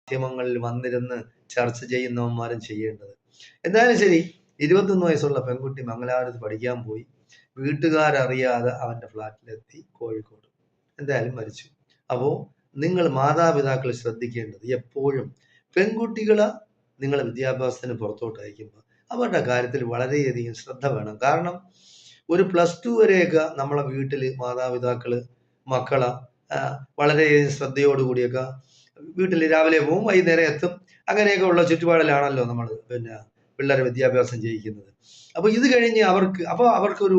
മാധ്യമങ്ങളിൽ വന്നിരുന്ന് ചർച്ച ചെയ്യുന്നവന്മാരും ചെയ്യേണ്ടത്. എന്തായാലും ശരി, 21 വയസ്സുള്ള പെൺകുട്ടി മംഗലാപുരത്ത് പഠിക്കാൻ പോയി. വീട്ടുകാരറിയാതെ അവന്റെ ഫ്ലാറ്റിലെത്തി കോഴിക്കോട്. എന്തായാലും മരിച്ചു. അപ്പോൾ നിങ്ങൾ മാതാപിതാക്കൾ ശ്രദ്ധിക്കേണ്ടത് എപ്പോഴും പെൺകുട്ടികളെ നിങ്ങൾ വിദ്യാഭ്യാസത്തിന് പുറത്തോട്ട് അയക്കുമ്പോൾ അവരുടെ കാര്യത്തിൽ വളരെയധികം ശ്രദ്ധ വേണം. കാരണം ഒരു +2 വരെയൊക്കെ നമ്മളെ വീട്ടിൽ മാതാപിതാക്കള് മക്കളെ വളരെയധികം ശ്രദ്ധയോടുകൂടിയൊക്കെ വീട്ടിൽ രാവിലെ പോവും, വൈകുന്നേരം എത്തും. അങ്ങനെയൊക്കെ ഉള്ള ചുറ്റുപാടിലാണല്ലോ നമ്മൾ പിള്ളേരെ വിദ്യാഭ്യാസം ചെയ്യിക്കുന്നത്. അപ്പൊ ഇത് കഴിഞ്ഞ് അവർക്കൊരു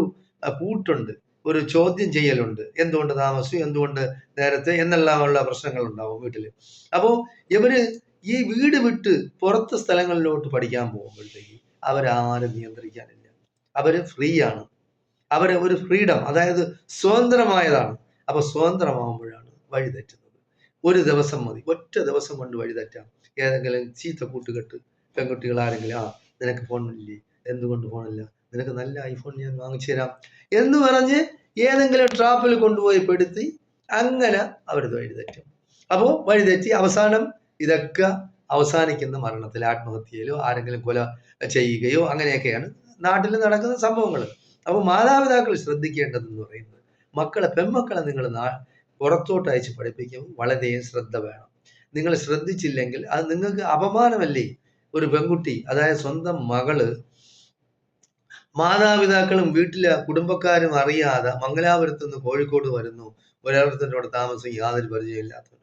കൂട്ടുണ്ട്, ഒരു ചോദ്യം ചെയ്യലുണ്ട്. എന്തുകൊണ്ട് താമസിച്ചു, എന്തുകൊണ്ട് നേരത്തെ എന്നെല്ലാമുള്ള പ്രശ്നങ്ങൾ ഉണ്ടാവും വീട്ടില്. അപ്പോൾ ഇവര് ഈ വീട് വിട്ട് പുറത്ത് സ്ഥലങ്ങളിലോട്ട് പഠിക്കാൻ പോകുമ്പോഴത്തേക്ക് അവരാരും നിയന്ത്രിക്കാനില്ല. അവര് ഫ്രീ ആണ്. അവര് ഒരു ഫ്രീഡം, അതായത് സ്വതന്ത്രമായതാണ്. അപ്പൊ സ്വതന്ത്രമാകുമ്പോഴാണ് വഴി തെറ്റുന്നത്. ഒരു ദിവസം മതി, ഒറ്റ ദിവസം കൊണ്ട് വഴി തെറ്റാം. ഏതെങ്കിലും ചീത്ത കൂട്ടുകെട്ട് പെൺകുട്ടികൾ ആരെങ്കിലും നിനക്ക് ഫോണില്ലേ, എന്തുകൊണ്ട് ഫോണില്ല, നിനക്ക് നല്ല ഐഫോൺ ഞാൻ വാങ്ങിച്ചു തരാം എന്ന് പറഞ്ഞ് ഏതെങ്കിലും ട്രാപ്പിൽ കൊണ്ടുപോയി പെടുത്തി അങ്ങനെ അവർ വഴിതെറ്റും. അപ്പോൾ വഴിതെറ്റി അവസാനം ഇതൊക്കെ അവസാനിക്കുന്ന മരണത്തിൽ, ആത്മഹത്യയിലോ ആരെങ്കിലും കൊല ചെയ്യുകയോ അങ്ങനെയൊക്കെയാണ് നാട്ടിൽ നടക്കുന്ന സംഭവങ്ങൾ. അപ്പോൾ മാതാപിതാക്കൾ ശ്രദ്ധിക്കേണ്ടതെന്ന് പറയുന്നത് പെൺമക്കളെ നിങ്ങൾ പുറത്തോട്ട് അയച്ച് പഠിപ്പിക്കുമ്പോൾ വളരെയും ശ്രദ്ധ വേണം. നിങ്ങൾ ശ്രദ്ധിച്ചില്ലെങ്കിൽ അത് നിങ്ങൾക്ക് അപമാനമല്ലേ? ഒരു പെൺകുട്ടി, അതായത് സ്വന്തം മകള് മാതാപിതാക്കളും വീട്ടിലെ കുടുംബക്കാരും അറിയാതെ മംഗലാപുരത്ത് നിന്ന് കോഴിക്കോട് വരുന്നു. ഒരാളത്തിനോട് താമസം യാതൊരു പരിചയമില്ലാത്തവരോട്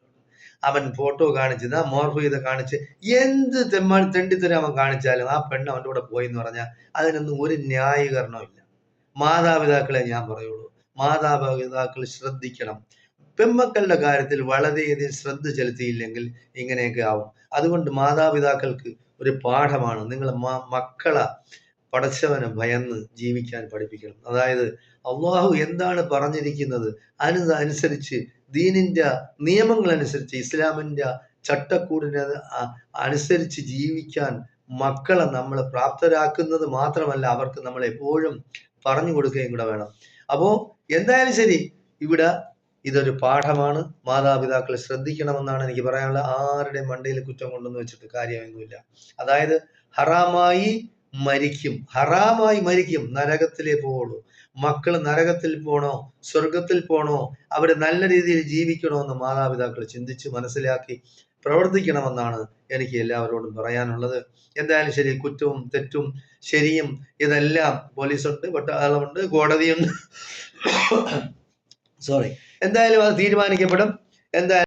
അവൻ ഫോട്ടോ കാണിച്ചത് മോർഫ് ചെയ്ത് കാണിച്ച് എന്ത് തെണ്ടിത്തരം അവൻ കാണിച്ചാലും ആ പെണ്ണ് അവൻ്റെ കൂടെ പോയി എന്ന് പറഞ്ഞാൽ അതിനൊന്നും ഒരു ന്യായീകരണവും ഇല്ല. മാതാപിതാക്കളെ ഞാൻ പറയുള്ളൂ, മാതാപിതാക്കൾ ശ്രദ്ധിക്കണം. പെൺമക്കളുടെ കാര്യത്തിൽ വളരെയധികം ശ്രദ്ധ ചെലുത്തിയില്ലെങ്കിൽ ഇങ്ങനെയൊക്കെ ആവും. അതുകൊണ്ട് മാതാപിതാക്കൾക്ക് ഒരു പാഠമാണ്, നിങ്ങൾ മക്കളെ പടച്ചവനെ ഭയന്ന് ജീവിക്കാൻ പഠിപ്പിക്കണം. അതായത് അള്ളാഹു എന്താണ് പറഞ്ഞിരിക്കുന്നത് അനുസരിച്ച്, ദീനിന്റെ നിയമങ്ങൾ അനുസരിച്ച്, ഇസ്ലാമിന്റെ ചട്ടക്കൂടിനെ അനുസരിച്ച് ജീവിക്കാൻ മക്കളെ നമ്മൾ പ്രാപ്തരാക്കുന്നത് മാത്രമല്ല, അവർക്ക് നമ്മൾ എപ്പോഴും പറഞ്ഞു കൊടുക്കുകയും കൂടെ വേണം. അപ്പോ എന്തായാലും ശരി, ഇവിടെ ഇതൊരു പാഠമാണ്. മാതാപിതാക്കൾ ശ്രദ്ധിക്കണമെന്നാണ് എനിക്ക് പറയാനുള്ളത്. ആരുടെയും മണ്ടയിൽ കുറ്റം കൊണ്ടെന്ന് വെച്ചിട്ട് കാര്യമൊന്നുമില്ല. അതായത് ഹറാമായി മരിക്കും, നരകത്തിലേ പോവുള്ളൂ. മക്കൾ നരകത്തിൽ പോണോ സ്വർഗത്തിൽ പോണോ, അവര് നല്ല രീതിയിൽ ജീവിക്കണോ എന്ന് മാതാപിതാക്കൾ ചിന്തിച്ച് മനസ്സിലാക്കി പ്രവർത്തിക്കണമെന്നാണ് എനിക്ക് എല്ലാവരോടും പറയാനുള്ളത്. എന്തായാലും ശരി, കുറ്റവും തെറ്റും ശരിയും ഇതെല്ലാം പോലീസുണ്ട്, പട്ടാളമുണ്ട്, കോടതിയുണ്ട്. എന്തായാലും അത് തീരുമാനിക്കപ്പെടും. എന്തായാലും